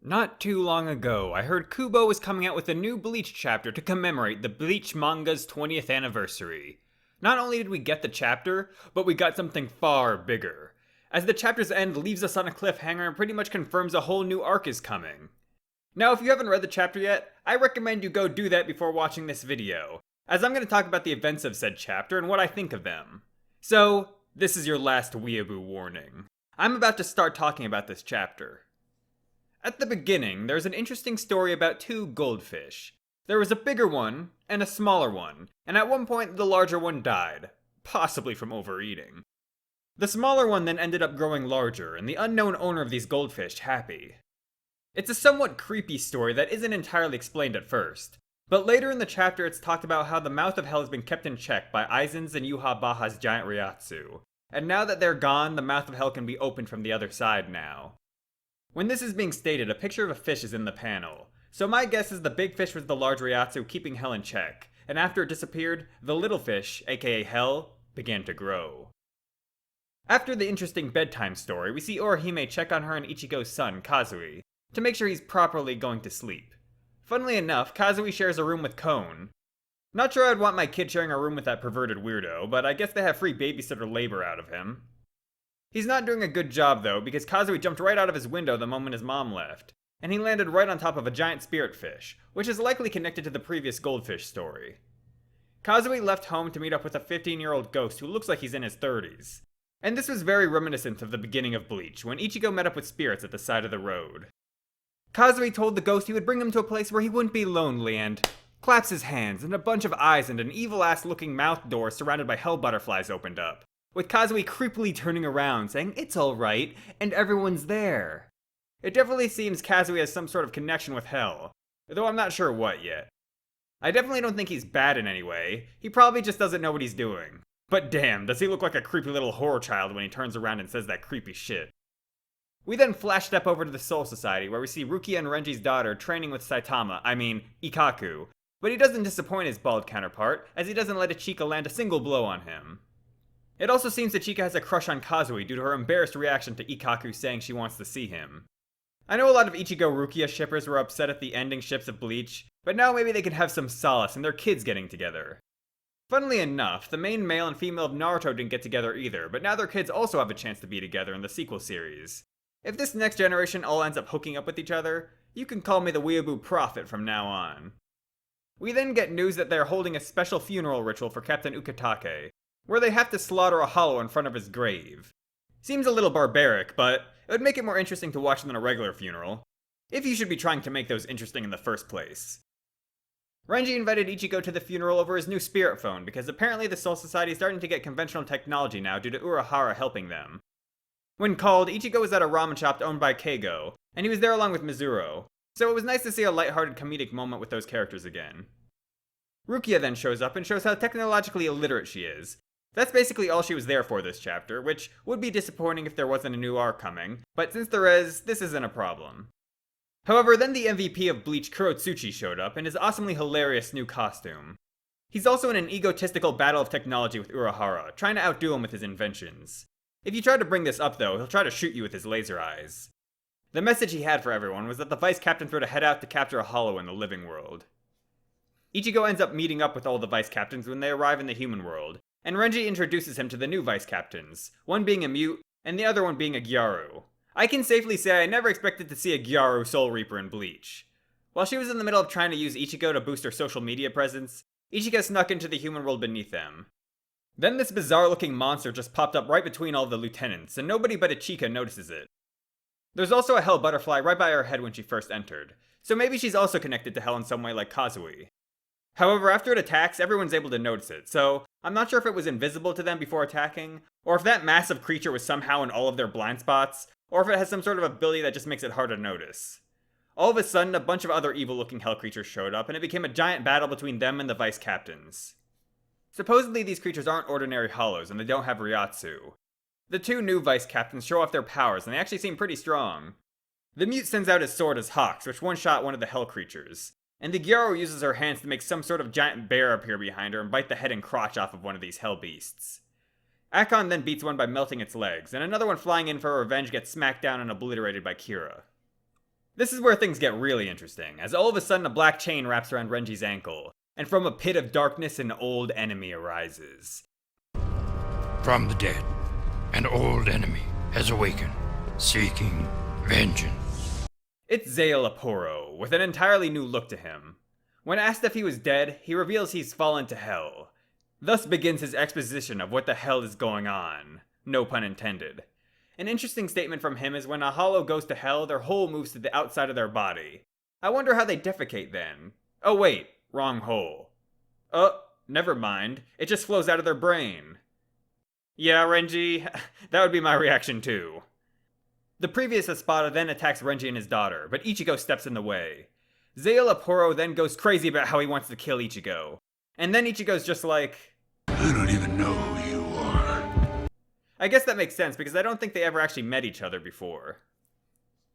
Not too long ago, I heard Kubo was coming out with a new Bleach chapter to commemorate the Bleach manga's 20th anniversary. Not only did we get the chapter, but we got something far bigger, as the chapter's end leaves us on a cliffhanger and pretty much confirms a whole new arc is coming. Now, if you haven't read the chapter yet, I recommend you go do that before watching this video, as I'm going to talk about the events of said chapter and what I think of them. So, this is your last weeaboo warning. I'm about to start talking about this chapter. At the beginning, there's an interesting story about two goldfish. There was a bigger one, and a smaller one, and at one point the larger one died, possibly from overeating. The smaller one then ended up growing larger, and the unknown owner of these goldfish happy. It's a somewhat creepy story that isn't entirely explained at first, but later in the chapter it's talked about how the mouth of hell has been kept in check by Aizen's and Yuha Baha's giant Ryatsu, and now that they're gone, the mouth of hell can be opened from the other side now. When this is being stated, a picture of a fish is in the panel, so my guess is the big fish was the large Ryatsu keeping hell in check, and after it disappeared, the little fish, aka hell, began to grow. After the interesting bedtime story, we see Orihime check on her and Ichigo's son, Kazui, to make sure he's properly going to sleep. Funnily enough, Kazui shares a room with Kon. Not sure I'd want my kid sharing a room with that perverted weirdo, but I guess they have free babysitter labor out of him. He's not doing a good job though, because Kazui jumped right out of his window the moment his mom left, and he landed right on top of a giant spirit fish, which is likely connected to the previous goldfish story. Kazui left home to meet up with a 15-year-old ghost who looks like he's in his 30s. And this was very reminiscent of the beginning of Bleach, when Ichigo met up with spirits at the side of the road. Kazui told the ghost he would bring him to a place where he wouldn't be lonely and claps his hands, and a bunch of eyes and an evil-ass looking mouth door surrounded by hell butterflies opened up, with Kazui creepily turning around, saying it's alright, and everyone's there. It definitely seems Kazui has some sort of connection with hell, though I'm not sure what yet. I definitely don't think he's bad in any way, he probably just doesn't know what he's doing. But damn, does he look like a creepy little horror child when he turns around and says that creepy shit. We then flash step over to the Soul Society, where we see Rukia and Renji's daughter training with Ikaku, but he doesn't disappoint his bald counterpart, as he doesn't let Ichika land a single blow on him. It also seems that Chika has a crush on Kazui due to her embarrassed reaction to Ikaku saying she wants to see him. I know a lot of Ichigo-Rukia shippers were upset at the ending ships of Bleach, but now maybe they can have some solace in their kids getting together. Funnily enough, the main male and female of Naruto didn't get together either, but now their kids also have a chance to be together in the sequel series. If this next generation all ends up hooking up with each other, you can call me the Weeaboo Prophet from now on. We then get news that they're holding a special funeral ritual for Captain Ukitake, where they have to slaughter a hollow in front of his grave. Seems a little barbaric, but it would make it more interesting to watch than a regular funeral, if you should be trying to make those interesting in the first place. Renji invited Ichigo to the funeral over his new spirit phone, because apparently the Soul Society is starting to get conventional technology now due to Urahara helping them. When called, Ichigo was at a ramen shop owned by Keigo, and he was there along with Mizuro, so it was nice to see a lighthearted comedic moment with those characters again. Rukia then shows up and shows how technologically illiterate she is. That's basically all she was there for this chapter, which would be disappointing if there wasn't a new arc coming, but since there is, this isn't a problem. However, then the MVP of Bleach, Kurotsuchi, showed up in his awesomely hilarious new costume. He's also in an egotistical battle of technology with Urahara, trying to outdo him with his inventions. If you try to bring this up though, he'll try to shoot you with his laser eyes. The message he had for everyone was that the vice captains were to head out to capture a hollow in the living world. Ichigo ends up meeting up with all the vice captains when they arrive in the human world, and Renji introduces him to the new vice captains, one being a mute, and the other one being a Gyaru. I can safely say I never expected to see a Gyaru Soul Reaper in Bleach. While she was in the middle of trying to use Ichigo to boost her social media presence, Ichigo snuck into the human world beneath them. Then this bizarre-looking monster just popped up right between all the lieutenants, and nobody but Ichika notices it. There's also a hell butterfly right by her head when she first entered, so maybe she's also connected to hell in some way like Kazui. However, after it attacks, everyone's able to notice it, so I'm not sure if it was invisible to them before attacking, or if that massive creature was somehow in all of their blind spots, or if it has some sort of ability that just makes it hard to notice. All of a sudden, a bunch of other evil-looking hell creatures showed up, and it became a giant battle between them and the vice captains. Supposedly these creatures aren't ordinary hollows, and they don't have Ryatsu. The two new vice captains show off their powers, and they actually seem pretty strong. The mute sends out his sword as hawks, which one-shot one of the hell creatures. And the Gyaru uses her hands to make some sort of giant bear appear behind her and bite the head and crotch off of one of these hell beasts. Akon then beats one by melting its legs, and another one flying in for revenge gets smacked down and obliterated by Kira. This is where things get really interesting, as all of a sudden a black chain wraps around Renji's ankle, and from a pit of darkness an old enemy arises. From the dead, an old enemy has awakened, seeking vengeance. It's Zealaporo, with an entirely new look to him. When asked if he was dead, he reveals he's fallen to hell. Thus begins his exposition of what the hell is going on. No pun intended. An interesting statement from him is when a hollow goes to hell, their hole moves to the outside of their body. I wonder how they defecate then. Oh wait, wrong hole. Never mind. It just flows out of their brain. Yeah, Renji, that would be my reaction too. The previous Espada then attacks Renji and his daughter, but Ichigo steps in the way. Zealaporo then goes crazy about how he wants to kill Ichigo. And then Ichigo's just like, I don't even know who you are. I guess that makes sense because I don't think they ever actually met each other before.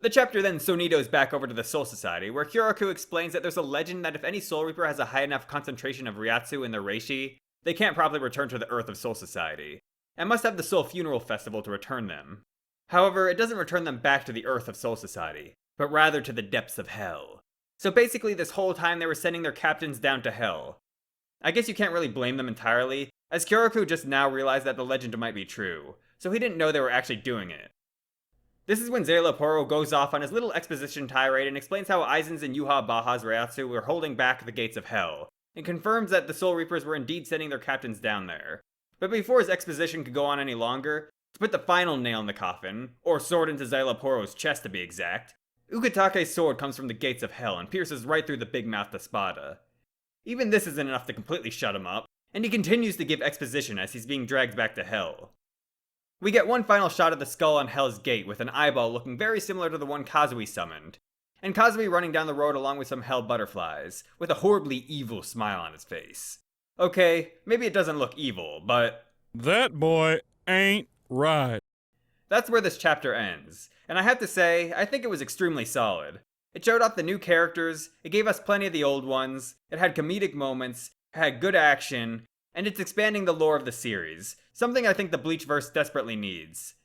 The chapter then Sonido's back over to the Soul Society, where Kyoraku explains that there's a legend that if any Soul Reaper has a high enough concentration of Ryatsu in their reishi, they can't properly return to the Earth of Soul Society, and must have the Soul Funeral Festival to return them. However, it doesn't return them back to the Earth of Soul Society, but rather to the depths of Hell. So basically this whole time they were sending their captains down to Hell. I guess you can't really blame them entirely, as Kyoraku just now realized that the legend might be true, so he didn't know they were actually doing it. This is when Zealaporo goes off on his little exposition tirade and explains how Aizen's and Yuha Baha's Ryatsu were holding back the gates of Hell, and confirms that the Soul Reapers were indeed sending their captains down there. But before his exposition could go on any longer, to put the final nail in the coffin, or sword into Zealaporo's chest to be exact, Ukitake's sword comes from the gates of Hell and pierces right through the big-mouthed Espada. Even this isn't enough to completely shut him up, and he continues to give exposition as he's being dragged back to Hell. We get one final shot of the skull on Hell's gate with an eyeball looking very similar to the one Kazui summoned, and Kazui running down the road along with some Hell butterflies, with a horribly evil smile on his face. Okay, maybe it doesn't look evil, but that boy ain't right. That's where this chapter ends, and I have to say, I think it was extremely solid. It showed off the new characters, it gave us plenty of the old ones, it had comedic moments, it had good action, and it's expanding the lore of the series, something I think the Bleachverse desperately needs.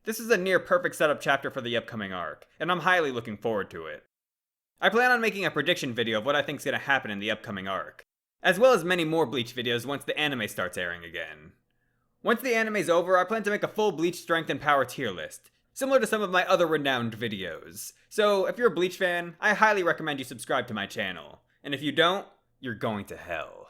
This is a near perfect setup chapter for the upcoming arc, and I'm highly looking forward to it. I plan on making a prediction video of what I think is going to happen in the upcoming arc, as well as many more Bleach videos once the anime starts airing again. Once the anime's over, I plan to make a full Bleach strength and power tier list, similar to some of my other renowned videos. So, if you're a Bleach fan, I highly recommend you subscribe to my channel. And if you don't, you're going to hell.